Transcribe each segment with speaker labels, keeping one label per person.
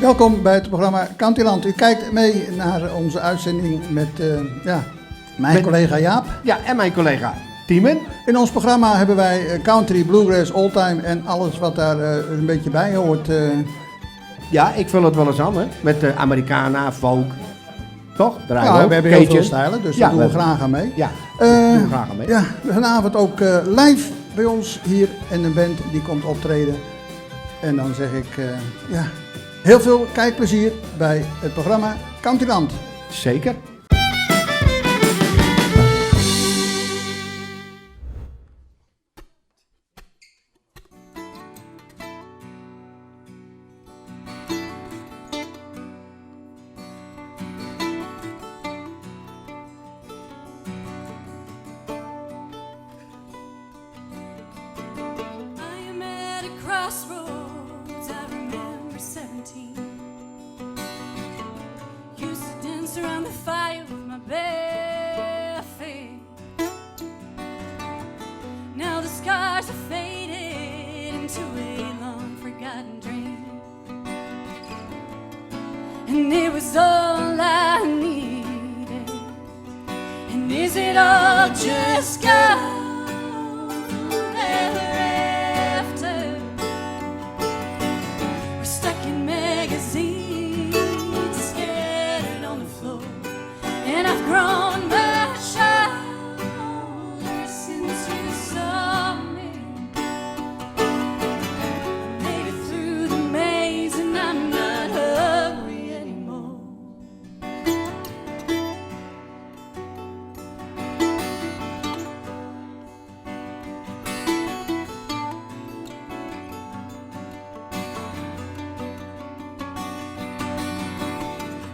Speaker 1: Welkom bij het programma Countryland. U kijkt mee naar onze uitzending met mijn collega Jaap.
Speaker 2: Ja, en mijn collega Timen.
Speaker 1: In ons programma hebben wij country, bluegrass, oldtime en alles wat daar een beetje bij hoort.
Speaker 2: Ja, ik vul het wel eens aan, hè. Met Americana, folk. Toch?
Speaker 1: We hebben heel veel stijlen, dus daar doen we graag aan mee.
Speaker 2: Ja, doen we graag aan mee.
Speaker 1: Ja, vanavond ook live bij ons hier en een band die komt optreden. En dan zeg ik, heel veel kijkplezier bij het programma Countryland.
Speaker 2: Zeker.
Speaker 3: And it was all I needed. And is it all just gone ever after? We're stuck in magazines, scattered on the floor. And I've grown my shoulders since you saw me. I made it through the maze and I'm not hungry anymore.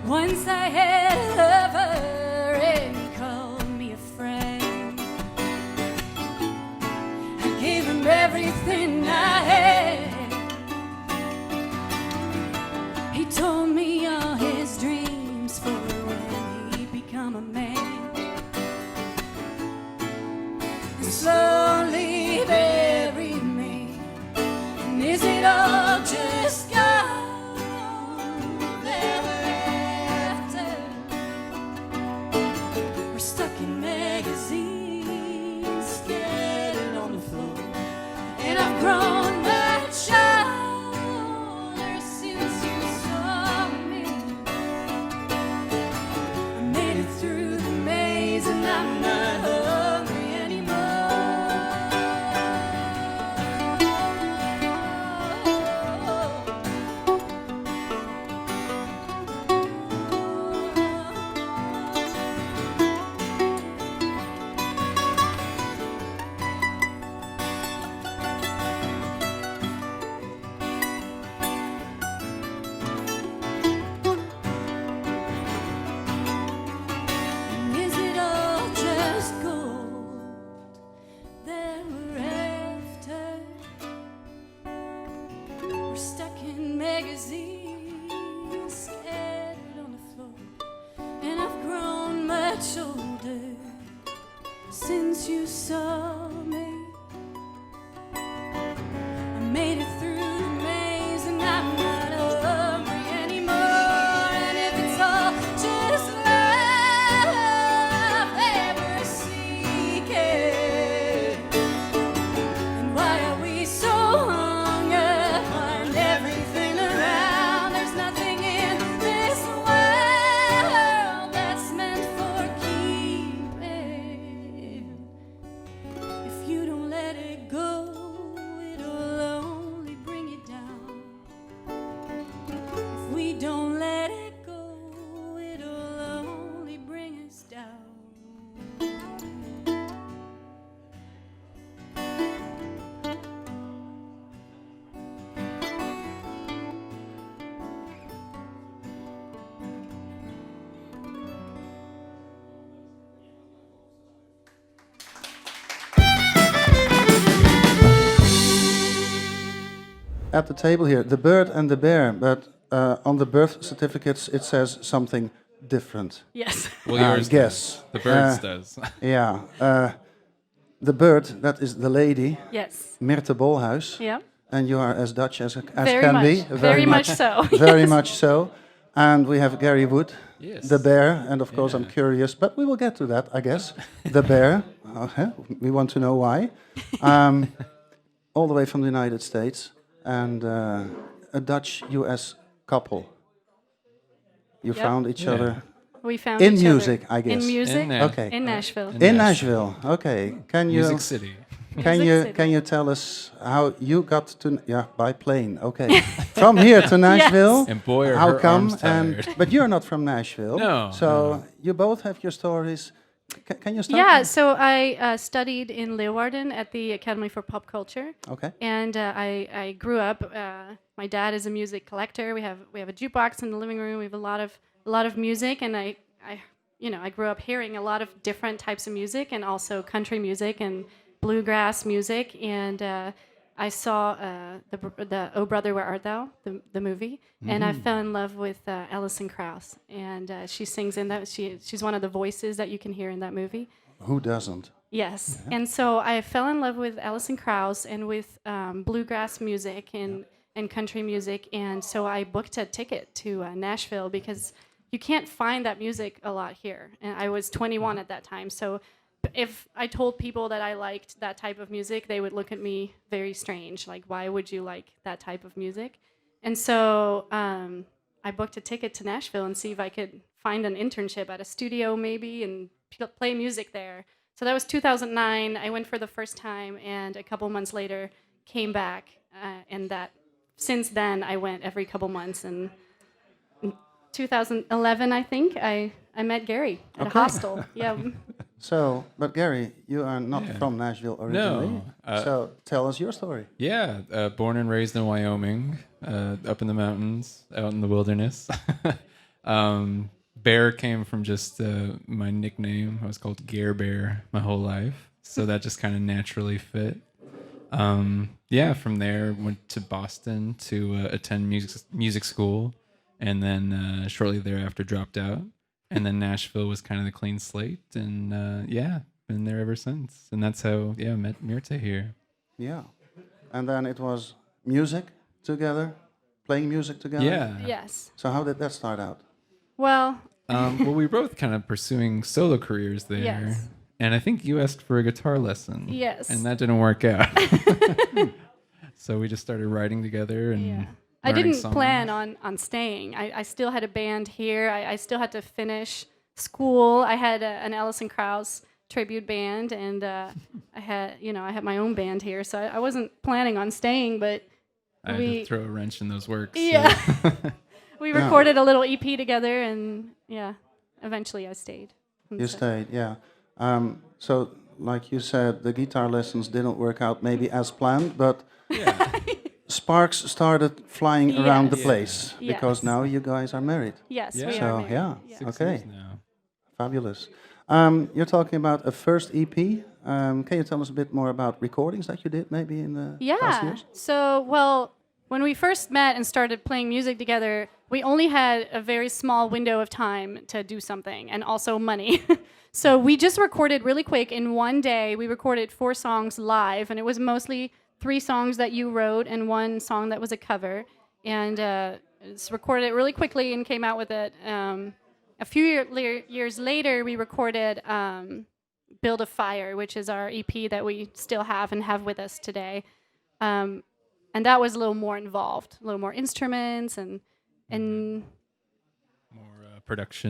Speaker 3: Once I had a lover and he called me a friend. I gave him everything I had. He told me all his dreams for when he become a man. And slowly buried me. And is it all just gone? Grown my shoulders since you saw me. I made it through the maze and I'm not hungry anymore. And if it's all just love that we're seeking, and why are we so hung up on everything around? There's nothing in this world that's meant for keeping. If you don't let it go, it'll only bring you down. If we don't let it go, it'll only bring us down.
Speaker 1: At the table here, the bird and the bear, but on the birth certificates it says something different.
Speaker 4: Yes.
Speaker 5: Well, yours
Speaker 1: guess.
Speaker 5: does. The bird's does.
Speaker 1: Yeah. The bird, that is the lady,
Speaker 4: Yes.
Speaker 1: Mirthe Bolhuis.
Speaker 4: Yeah.
Speaker 1: and you are as Dutch as
Speaker 3: Very
Speaker 1: can
Speaker 3: much.
Speaker 1: be.
Speaker 3: Very much so.
Speaker 1: Very much so. And we have Garry Wood,
Speaker 4: Yes.
Speaker 1: the bear, and of course I'm curious, but we will get to that, I guess. The bear, we want to know why. All the way from the United States, and a Dutch-U.S. couple. You
Speaker 3: Yep.
Speaker 1: found each other
Speaker 3: We found
Speaker 1: in
Speaker 3: each
Speaker 1: music,
Speaker 3: other.
Speaker 1: I guess.
Speaker 3: In music.
Speaker 1: Okay.
Speaker 3: In Nashville.
Speaker 4: In
Speaker 1: In Nashville. Okay. Can you
Speaker 4: Music City.
Speaker 1: can you tell us how you got to by plane? Okay. From here to Nashville.
Speaker 4: And boy, are
Speaker 1: How
Speaker 4: her
Speaker 1: come?
Speaker 4: arms tired.
Speaker 1: But you're not from Nashville.
Speaker 4: No,
Speaker 1: So
Speaker 4: no.
Speaker 1: you both have your stories. Can you start?
Speaker 3: Yeah, so I studied in Leeuwarden at the Academy for Pop Culture.
Speaker 1: Okay.
Speaker 3: And I grew up. My dad is a music collector. We have a jukebox in the living room. We have a lot of music, and I grew up hearing a lot of different types of music, and also country music and bluegrass music. And I saw the Oh Brother Where Art Thou, the movie, and I fell in love with Alison Krauss, and she sings in that. She's one of the voices that you can hear in that movie.
Speaker 1: Who doesn't?
Speaker 3: Yes. And so I fell in love with Alison Krauss and with bluegrass music and country music. And so I booked a ticket to Nashville because you can't find that music a lot here. And I was 21 at that time. So if I told people that I liked that type of music, they would look at me very strange. Like, why would you like that type of music? And so I booked a ticket to Nashville and see if I could find an internship at a studio maybe and play music there. So that was 2009. I went for the first time, and a couple months later came back. And that since then, I went every couple months. And in 2011, I think, I met Garry at a hostel. Yeah.
Speaker 1: So, but Garry, you are not from Nashville originally.
Speaker 4: No.
Speaker 1: So tell us your story.
Speaker 4: Yeah, born and raised in Wyoming, up in the mountains, out in the wilderness. Bear came from just my nickname. I was called Gare Bear my whole life, so that just kind of naturally fit. From there, went to Boston to attend music school, and then shortly thereafter dropped out. And then Nashville was kind of the clean slate, and been there ever since. And that's how, I met Mirthe here.
Speaker 1: Yeah. And then it was music together, playing music together.
Speaker 4: Yeah.
Speaker 3: Yes.
Speaker 1: So how did that start out?
Speaker 3: Well,
Speaker 4: Well, we were both kind of pursuing solo careers there.
Speaker 3: Yes.
Speaker 4: And I think you asked for a guitar lesson.
Speaker 3: Yes.
Speaker 4: And that didn't work out. So we just started writing together and
Speaker 3: I
Speaker 4: learning
Speaker 3: didn't
Speaker 4: songs.
Speaker 3: plan on staying. I still had a band here. I still had to finish school. I had an Alison Krauss tribute band, and I had my own band here. So I wasn't planning on staying, but
Speaker 4: I had to throw a wrench in those works.
Speaker 3: Yeah. We recorded a little EP together, and eventually I stayed. And
Speaker 1: You
Speaker 3: so-
Speaker 1: stayed, yeah. So, like you said, the guitar lessons didn't work out maybe as planned, but sparks started flying around the
Speaker 3: Yes.
Speaker 1: place because
Speaker 3: Yes.
Speaker 1: now you guys are married.
Speaker 3: Yes,
Speaker 4: Yeah.
Speaker 3: we
Speaker 1: So,
Speaker 3: are married.
Speaker 1: yeah.
Speaker 4: 6
Speaker 1: Okay.
Speaker 4: years now.
Speaker 1: Fabulous. You're talking about a first EP. Can you tell us a bit more about recordings that you did maybe in the past years?
Speaker 3: So, well, when we first met and started playing music together, we only had a very small window of time to do something, and also money. So we just recorded really quick. In one day, we recorded 4 songs live, and it was mostly 3 songs that you wrote and 1 song that was a cover. And just recorded it really quickly and came out with it. A few years later, we recorded Build a Fire, which is our EP that we still have and have with us today. And that was a little more involved, a little more instruments and
Speaker 4: More production.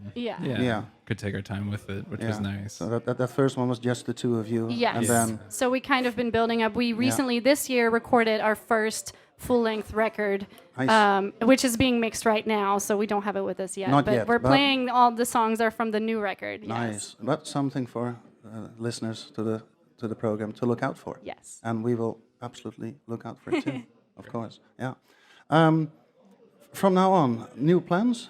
Speaker 4: And
Speaker 3: Yeah.
Speaker 4: Could take our time with it, which was nice.
Speaker 1: So that first one was just the two of you.
Speaker 3: Yes.
Speaker 1: And then
Speaker 3: So we kind of been building up. We recently, this year, recorded our first full-length record,
Speaker 1: Nice.
Speaker 3: which is being mixed right now, so we don't have it with us yet.
Speaker 1: Not
Speaker 3: but
Speaker 1: yet,
Speaker 3: we're
Speaker 1: but-
Speaker 3: playing, all the songs are from the new record.
Speaker 1: nice.
Speaker 3: Yes.
Speaker 1: But something for listeners to the program to look out for.
Speaker 3: Yes.
Speaker 1: And we will absolutely look out for it too, of course. Yeah. From now on, new plans?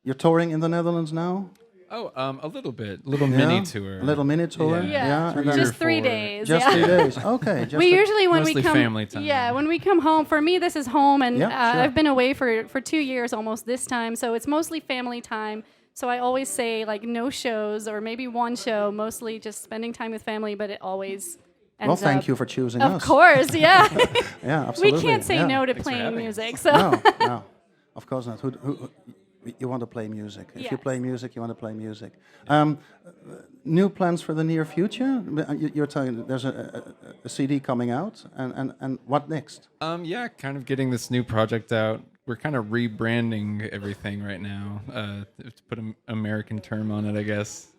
Speaker 1: You're touring in the Netherlands now?
Speaker 4: Oh, a little bit. Little mini tour.
Speaker 1: A little mini tour?
Speaker 4: Yeah.
Speaker 3: Yeah,
Speaker 1: and then
Speaker 3: just 3
Speaker 4: 4.
Speaker 3: days.
Speaker 1: just
Speaker 3: yeah.
Speaker 1: 3 days. Okay. Just
Speaker 3: We usually, when
Speaker 4: Mostly
Speaker 3: we come,
Speaker 4: family time.
Speaker 3: Yeah, when we come home. For me, this is home, and
Speaker 1: Yeah, sure.
Speaker 3: I've been away for 2 years almost this time, so it's mostly family time. So I always say like no shows or maybe 1 show, mostly just spending time with family. But it always
Speaker 1: Well, thank you for choosing
Speaker 3: Of
Speaker 1: us.
Speaker 3: course, yeah.
Speaker 1: Yeah,
Speaker 3: We
Speaker 1: absolutely.
Speaker 3: can't say
Speaker 1: yeah.
Speaker 3: no to
Speaker 4: Thanks for
Speaker 3: playing
Speaker 4: having
Speaker 3: music.
Speaker 4: us.
Speaker 3: So
Speaker 1: No, of course not. You want to play music. If you
Speaker 3: Yes.
Speaker 1: play music, you want to play music. New plans for the near future? You're telling there's a CD coming out, and what next?
Speaker 4: Yeah, kind of getting this new project out. We're kind of rebranding everything right now. To put an American term on it, I guess.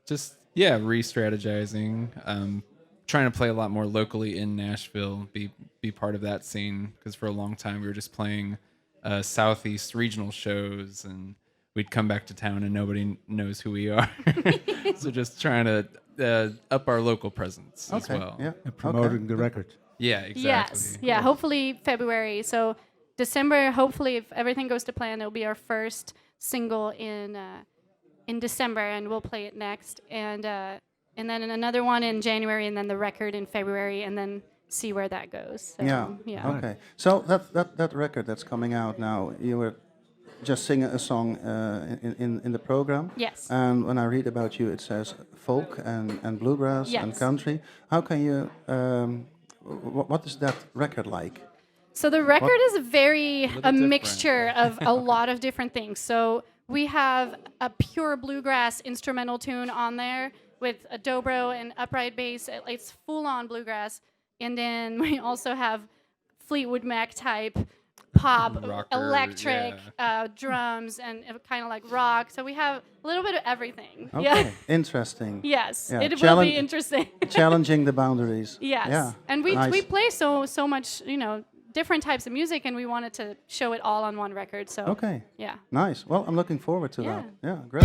Speaker 4: Just re-strategizing. Trying to play a lot more locally in Nashville. Be part of that scene, because for a long time we were just playing Southeast regional shows, and we'd come back to town and nobody knows who we are. So just trying to up our local presence as well.
Speaker 1: Yeah.
Speaker 2: And promoting the record.
Speaker 4: Yeah, exactly.
Speaker 3: yes, yeah. Hopefully February. So December. Hopefully, if everything goes to plan, it'll be our first single in December, and we'll play it next. And then another one in January, and then the record in February, and then see where that goes. So, yeah.
Speaker 1: Okay. So that record that's coming out now, you were just singing a song in the program.
Speaker 3: Yes.
Speaker 1: And when I read about you, it says folk and bluegrass and
Speaker 3: Yes.
Speaker 1: country. How can you? What is that record like?
Speaker 3: So the record is a
Speaker 4: different.
Speaker 3: mixture of a lot of different things. So we have a pure bluegrass instrumental tune on there with a dobro and upright bass. It's full-on bluegrass. And then we also have Fleetwood Mac type pop,
Speaker 4: Rocker,
Speaker 3: electric, drums, and kind of like rock. So we have a little bit of everything.
Speaker 1: Okay.
Speaker 3: Yeah.
Speaker 1: Interesting.
Speaker 3: Yes.
Speaker 1: Yeah,
Speaker 3: It will
Speaker 1: challenge-
Speaker 3: be interesting.
Speaker 1: Challenging the boundaries.
Speaker 3: Yes.
Speaker 1: Yeah.
Speaker 3: And we
Speaker 1: Nice.
Speaker 3: we play so much, different types of music, and we wanted to show it all on one record. So
Speaker 1: Okay.
Speaker 3: yeah.
Speaker 1: Nice. Well, I'm looking forward to
Speaker 3: Yeah.
Speaker 1: that. Yeah. Great.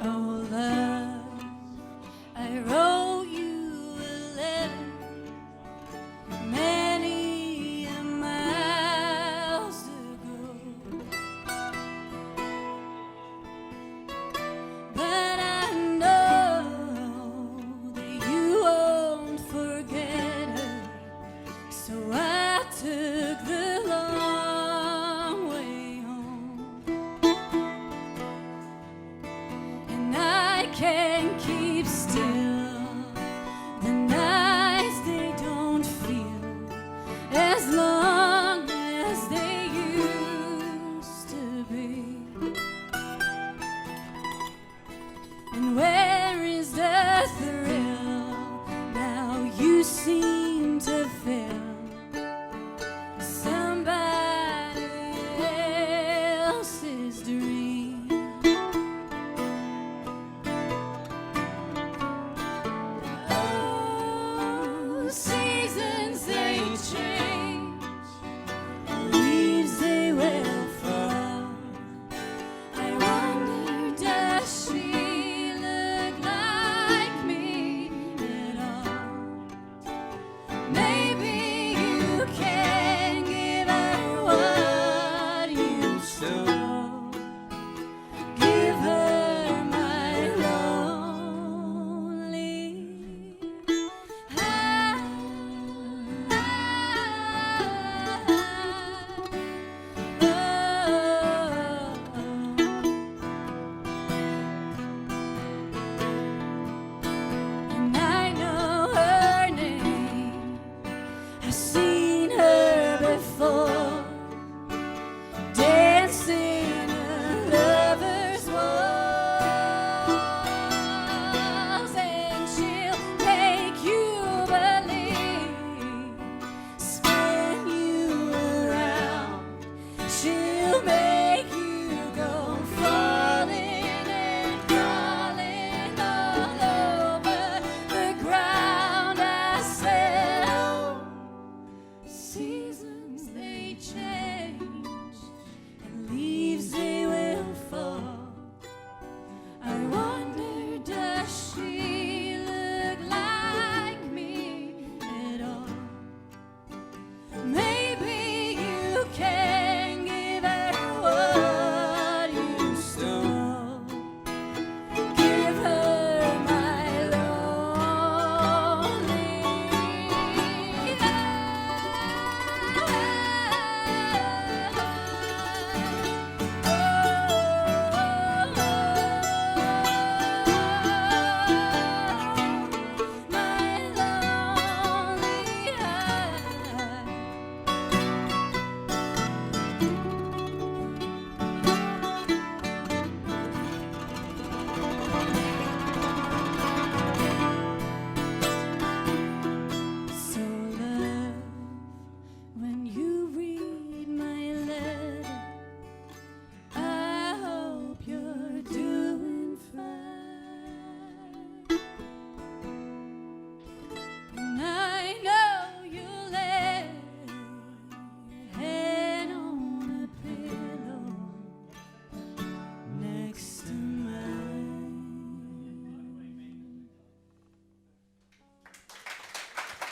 Speaker 3: Oh, love, I wrote you a letter many a miles ago, but I know that you won't forget her, so I took the long way home. And I can't keep still. The nights they don't feel as long as they used to be. And where is the thrill? Now you seem to fill somebody else's dream.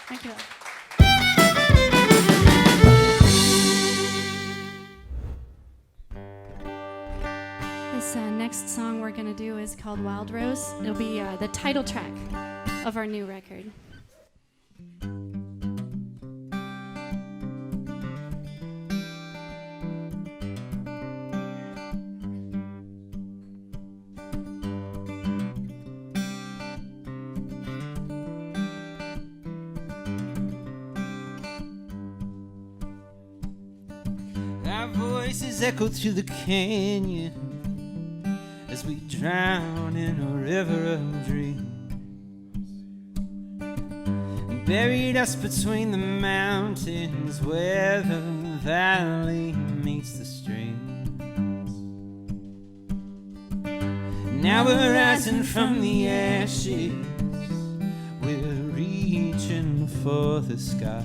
Speaker 3: Dankjewel. This next song we're going to do is called Wild Rose. It'll be the title track of our new record.
Speaker 5: Our voices echo through the canyon as we drown in a river of dreams, and buried us between the mountains where the valley meets the streams. Now we're rising from the ashes, we're reaching for the sky,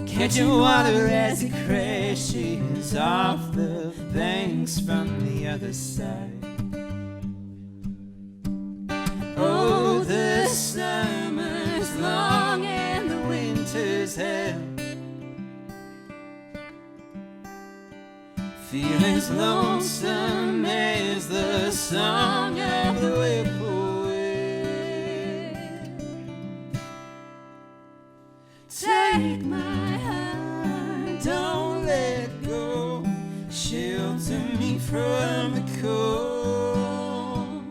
Speaker 5: catching water as it crashes off the banks from the other side. Oh, the summer's long and the winter's hell, feel as lonesome as the song of the whippoorwill. Take my hand, don't let go, shelter me from the cold.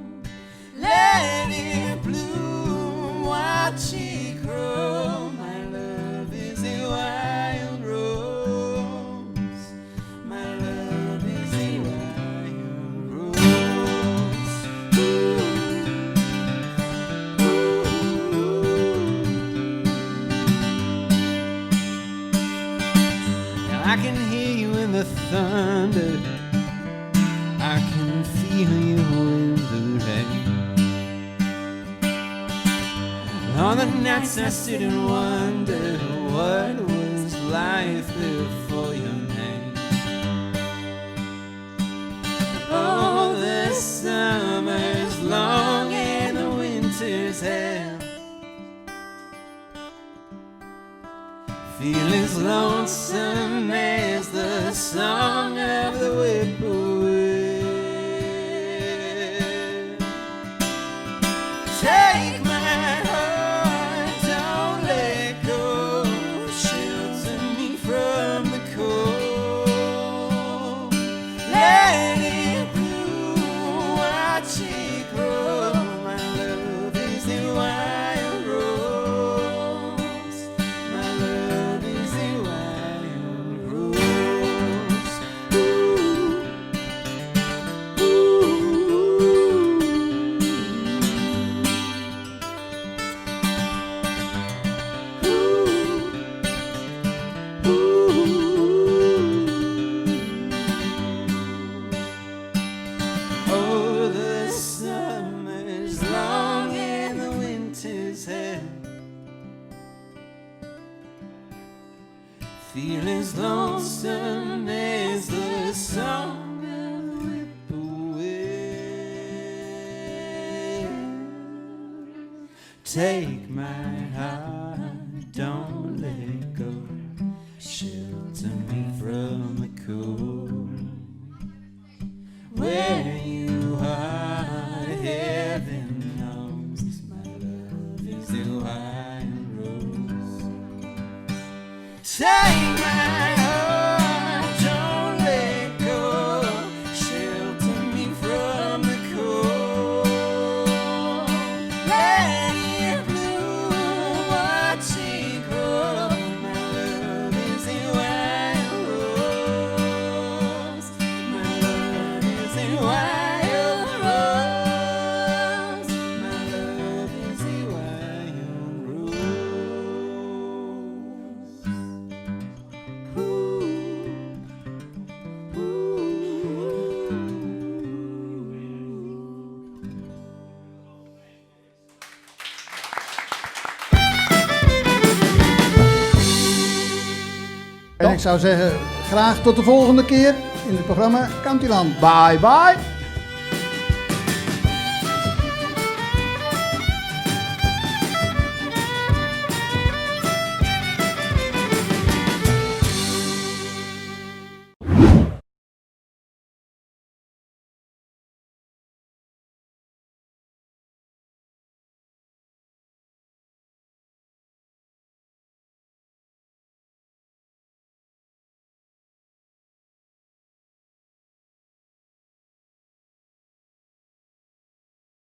Speaker 5: Let it bloom, watch it grow. My love is a wild rose. My love is a wild rose. Now I can hear you in the thunder, I can feel you in the rain. On the nights I sit and wonder, what was life before your name? Oh, the summer's long and the winter's hell, feel as lonesome as the song of the whippoorwill. Take my heart, don't let go, shelter me from the cold. Let it bloom, watch it grow. My love is a wild rose. My love is a wild rose. Ooh, ooh, ooh. Oh, the summer's long and the winter's hell, feel as lonesome as the song of the whippoorwill. Take my heart, don't let it go, shelter me from the cold. Where you are, heaven knows, my love is the wild rose. Take my heart, don't let go, shelter me from the cold. Let it bloom, watch it grow. My love is a wild rose. My love is a wild rose. My love is a wild rose. Ooh,
Speaker 2: En ik zou zeggen, graag tot de volgende keer in het programma Countryland. Bye bye.